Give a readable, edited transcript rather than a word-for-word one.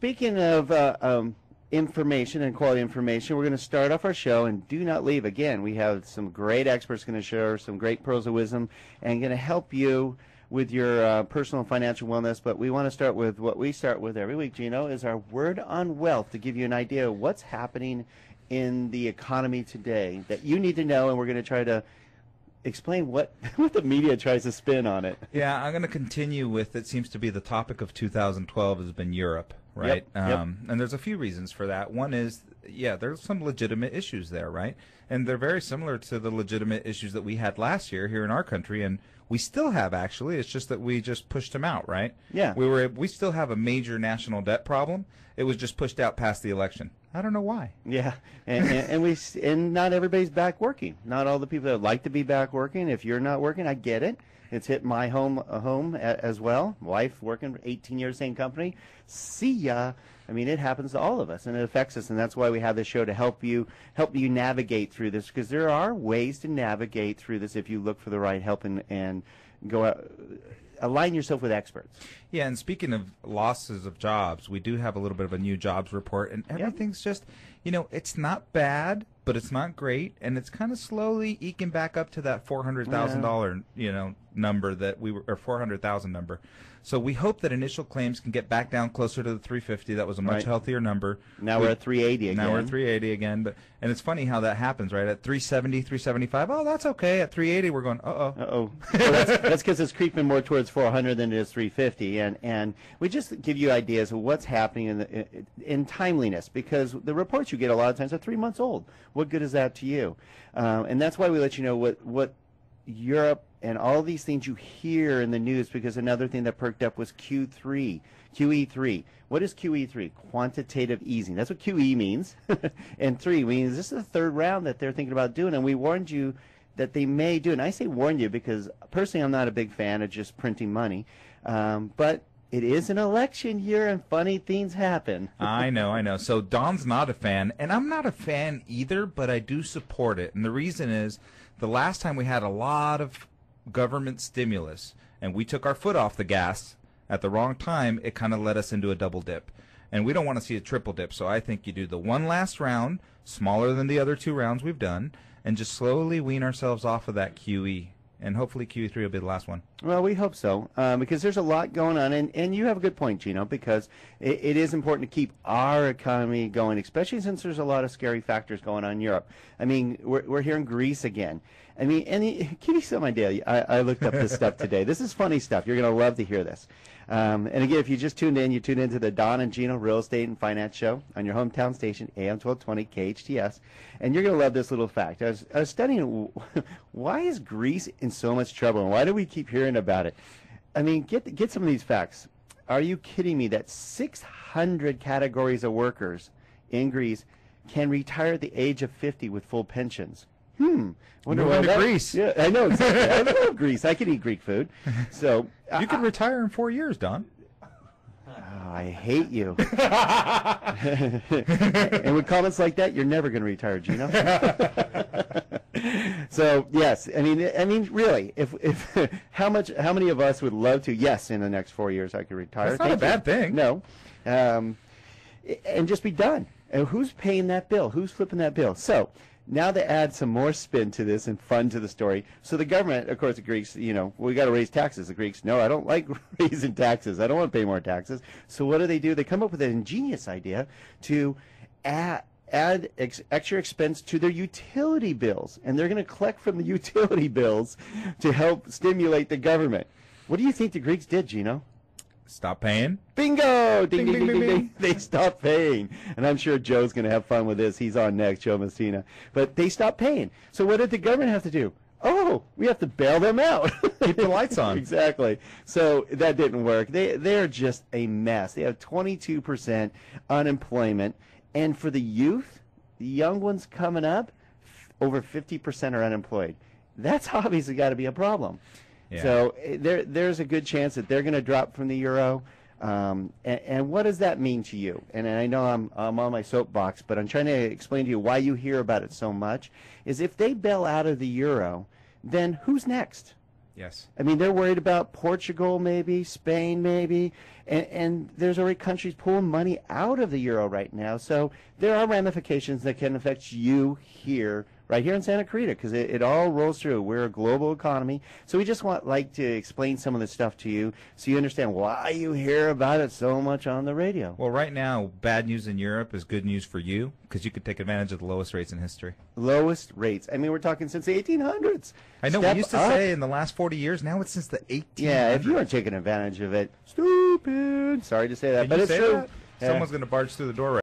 speaking of information and quality information, we're going to start off our show, and do not leave. Again, we have some great experts going to share some great pearls of wisdom and going to help you with your personal and financial wellness. But we want to start with what we start with every week, Gino, is our word on wealth, to give you an idea of what's happening in the economy today that you need to know, and we're going to try to explain what the media tries to spin on it. Yeah, I'm going to continue with, it seems to be the topic of 2012 has been Europe, right? Yep. And there's a few reasons for that. One is, yeah, there's some legitimate issues there, right? And they're very similar to the legitimate issues that we had last year here in our country, and we still have, actually. It's just that we just pushed them out, right? Yeah. We still have a major national debt problem. It was just pushed out past the election. I don't know why. Yeah, and not everybody's back working. Not all the people that would like to be back working. If you're not working, I get it. It's hit my home as well. Wife working for 18 years, same company. See ya. I mean, it happens to all of us, and it affects us, and that's why we have this show, to help you navigate through this, because there are ways to navigate through this if you look for the right help and go out. Align yourself with experts. Yeah, and speaking of losses of jobs, we do have a little bit of a new jobs report, and everything's just, it's not bad, but it's not great, and it's kind of slowly eking back up to that $400,000, number that we were, or 400,000 number. So we hope that initial claims can get back down closer to the 350. That was a much healthier number. Now we're at 380 again. Now we're at 380 again. And it's funny how that happens, right? At 370, 375, oh, that's okay. At 380, we're going, uh-oh. Uh-oh. Well, that's because it's creeping more towards 400 than it is 350. And we just give you ideas of what's happening in timeliness, because the reports you get a lot of times are 3 months old. What good is that to you? And that's why we let you know what Europe and all these things you hear in the news, because another thing that perked up was QE3. What is QE3? Quantitative easing. That's what QE means. And 3 means this is the third round that they're thinking about doing, and we warned you that they may do. And I say warn you because personally I'm not a big fan of just printing money. But it is an election year, and funny things happen. I know. So Don's not a fan, and I'm not a fan either, but I do support it. And the reason is, the last time we had a lot of government stimulus and we took our foot off the gas at the wrong time, it kind of led us into a double dip. And we don't want to see a triple dip, so I think you do the one last round, smaller than the other 2 rounds we've done, and just slowly wean ourselves off of that QE. And hopefully QE3 will be the last one. Well, we hope so, because there's a lot going on. And you have a good point, Gino, because it is important to keep our economy going, especially since there's a lot of scary factors going on in Europe. I mean, we're here in Greece again. I mean, give you some idea. I looked up this stuff today. This is funny stuff. You're going to love to hear this. And again, if you just tuned in, you tuned into the Don and Gino Real Estate and Finance Show on your hometown station, AM 1220 KHTS. And you're going to love this little fact. I was studying, why is Greece in so much trouble, and why do we keep hearing about it? I mean, get some of these facts. Are you kidding me that 600 categories of workers in Greece can retire at the age of 50 with full pensions? Wonder why Greece. Yeah, I know exactly. I love Greece. I can eat Greek food. So you could retire in 4 years, Don. Oh, I hate you. And with comments like that, you're never going to retire, Gino. So yes, I mean, really, if how many of us would love to? Yes, in the next 4 years, I could retire. That's not a bad thing. No, and just be done. And who's paying that bill? Who's flipping that bill? So now to add some more spin to this and fun to the story. So the government, of course, the Greeks, we got to raise taxes. The Greeks, no, I don't like raising taxes. I don't want to pay more taxes. So what do? They come up with an ingenious idea to add extra expense to their utility bills. And they're going to collect from the utility bills to help stimulate the government. What do you think the Greeks did, Gino? Stop paying. Bingo! Ding, ding, ding, ding, ding. They stopped paying. And I'm sure Joe's going to have fun with this. He's on next, Joe Messina. But they stopped paying. So what did the government have to do? Oh, we have to bail them out. Keep the lights on. Exactly. So that didn't work. They're just a mess. They have 22% unemployment. And for the youth, the young ones coming up, over 50% are unemployed. That's obviously got to be a problem. Yeah. So there's a good chance that they're going to drop from the euro. And what does that mean to you? And I know I'm on my soapbox, but I'm trying to explain to you why you hear about it so much. Is if they bail out of the euro, then who's next? Yes. I mean, they're worried about Portugal, maybe Spain, maybe, and there's already countries pulling money out of the euro right now. So there are ramifications that can affect you here, right here in Santa Cruz, because it all rolls through. We're a global economy, so we just like to explain some of this stuff to you, so you understand why you hear about it so much on the radio. Well, right now, bad news in Europe is good news for you, because you could take advantage of the lowest rates in history. Lowest rates. I mean, we're talking since the 1800s. I know, Step we used to up. say in the last 40 years. Now it's since the 1800s. Yeah, if you aren't taking advantage of it, stupid. Sorry to say that, Can but you it's say true. that? Yeah. Someone's going to barge through the door right